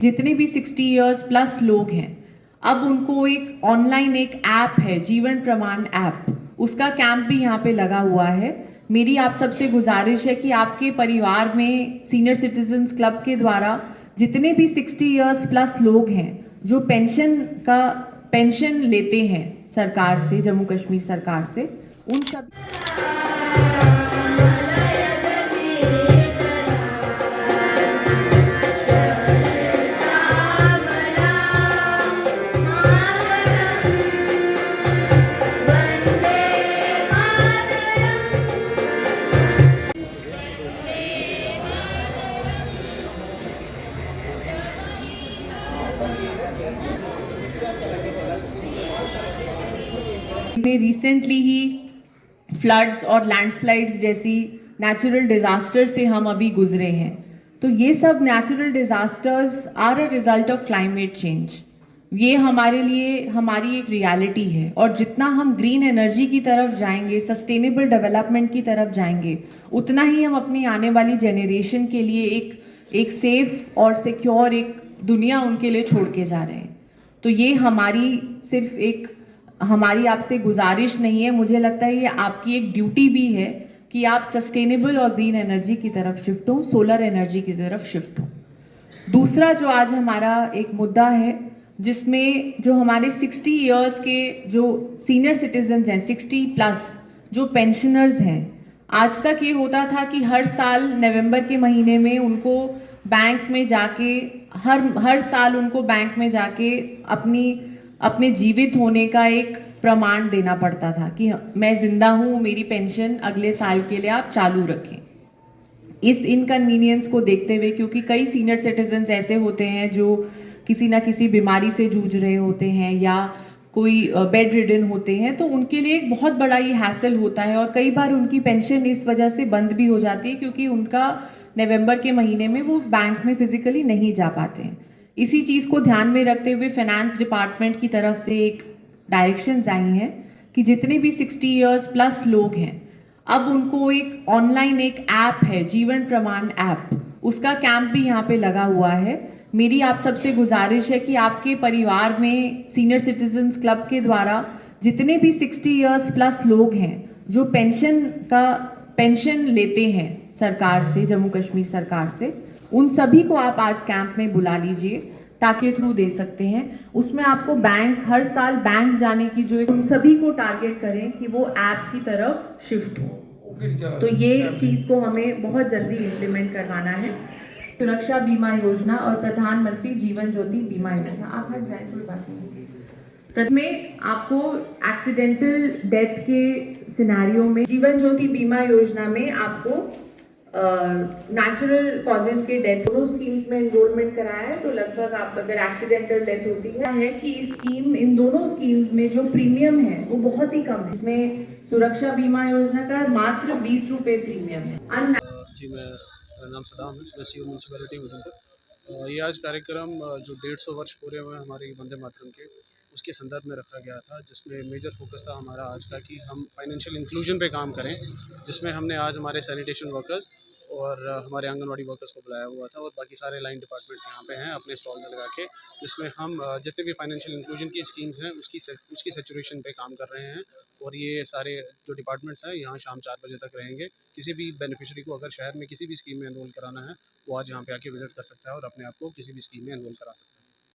जितने भी 60 years plus लोग हैं, अब उनको एक ऑनलाइन एक ऐप है, जीवन प्रमाण ऐप, उसका कैंप भी यहाँ पे लगा हुआ है। मेरी आप सबसे गुजारिश है कि आपके परिवार में सीनियर सिटीजन्स क्लब के द्वारा जितने भी 60 इयर्स प्लस लोग हैं जो पेंशन लेते हैं सरकार से, जम्मू कश्मीर सरकार से, उन सब ने रिसेंटली ही फ्लड्स और लैंडस्लाइड्स जैसी नेचुरल डिजास्टर से हम अभी गुजरे हैं। तो ये सब natural disasters are a result of climate change. ये हमारे लिए हमारी एक रियलिटी है, और जितना हम ग्रीन एनर्जी की तरफ जाएंगे, सस्टेनेबल डेवलपमेंट की तरफ जाएंगे, उतना ही हम अपनी आने वाली जनरेशन के लिए एक सेफ और सिक्योर एक दुनिया उनके लिए छोड़ के जा रहे हैं। तो ये हमारी सिर्फ एक हमारी आपसे गुजारिश नहीं है, मुझे लगता है ये आपकी एक ड्यूटी भी है कि आप सस्टेनेबल और ग्रीन एनर्जी की तरफ शिफ्ट हो, सोलर एनर्जी की तरफ शिफ्ट हो। दूसरा जो आज हमारा एक मुद्दा है, जिसमें जो हमारे 60 इयर्स के जो सीनियर सिटीजन्स हैं, 60 प्लस जो पेंशनर्स हैं, आज तक ये होता था कि हर साल नवंबर के महीने में उनको बैंक में जाके हर साल उनको बैंक में जाके अपने जीवित होने का एक प्रमाण देना पड़ता था कि मैं जिंदा हूँ, मेरी पेंशन अगले साल के लिए आप चालू रखें। इस इनकन्वीनियंस को देखते हुए, क्योंकि कई सीनियर सिटीजन्स ऐसे होते हैं जो किसी ना किसी बीमारी से जूझ रहे होते हैं या कोई बेड रिडन होते हैं, तो उनके लिए एक बहुत बड़ा ये हैसल होता है, और कई बार उनकी पेंशन इस वजह से बंद भी हो जाती है क्योंकि उनका नवंबर के महीने में वो बैंक में फिजिकली नहीं जा पाते हैं। इसी चीज़ को ध्यान में रखते हुए फाइनेंस डिपार्टमेंट की तरफ से एक डायरेक्शंस आई हैं कि जितने भी 60 इयर्स प्लस लोग हैं, अब उनको एक ऑनलाइन एक ऐप है, जीवन प्रमाण ऐप, उसका कैंप भी यहाँ पे लगा हुआ है। मेरी आप सबसे गुजारिश है कि आपके परिवार में सीनियर सिटीजन्स क्लब के द्वारा जितने भी 60 इयर्स प्लस लोग हैं जो पेंशन लेते हैं सरकार से, जम्मू कश्मीर सरकार से, उन सभी को आप आज कैंप में बुला लीजिए ताकि थ्रू दे सकते हैं। उसमें आपको हर साल बैंक जाने की जो उन सभी को टारगेट करें कि वो ऐप की तरफ शिफ्ट हो। तो ये चीज को हमें बहुत जल्दी इम्प्लीमेंट करवाना है। सुरक्षा बीमा योजना और प्रधानमंत्री जीवन ज्योति बीमा योजना, आप हट जाए, कोई बात नहीं। प्रथम आपको एक्सीडेंटल डेथ के सिनेरियो में जीवन ज्योति बीमा योजना में आपको नेचुरल कॉजेज के डेथ दोनों स्कीम्स में एनरोलमेंट कराया है। तो लगभग आप अगर एक्सीडेंटल डेथ होती है कि इन दोनों स्कीम्स में जो प्रीमियम है वो बहुत ही कम है। इसमें सुरक्षा बीमा योजना का मात्र 20 रुपए प्रीमियम है। जी, मेरा नाम सदाम है, मैं सीओ म्यूनसिपैलिटी उधमपुर। ये आज कार्यक्रम जो 150 वर्ष पूरे हुए हमारे वंदे मातरम के, उसके संदर्भ में रखा गया था, जिसमें मेजर फोकस था हमारा आज का कि हम फाइनेंशियल इंक्लूजन पे काम करें, जिसमें हमने आज हमारे सैनिटेशन वर्कर्स और हमारे आंगनवाड़ी वर्कर्स को बुलाया हुआ था, और बाकी सारे लाइन डिपार्टमेंट्स यहाँ पे हैं अपने स्टॉल्स लगा के, जिसमें हम जितने भी फाइनेंशियल इंक्लूजन की स्कीम्स हैं उसकी सेचुरेशन पे काम कर रहे हैं। और ये सारे जो डिपार्टमेंट्स हैं यहाँ शाम 4 बजे तक रहेंगे। किसी भी बेनिफिशियरी को अगर शहर में किसी भी स्कीम में एनरोल कराना है, वो आज यहाँ पे आके विजिट कर सकता है और अपने आप को किसी भी स्कीम में एनरोल करा सकता है।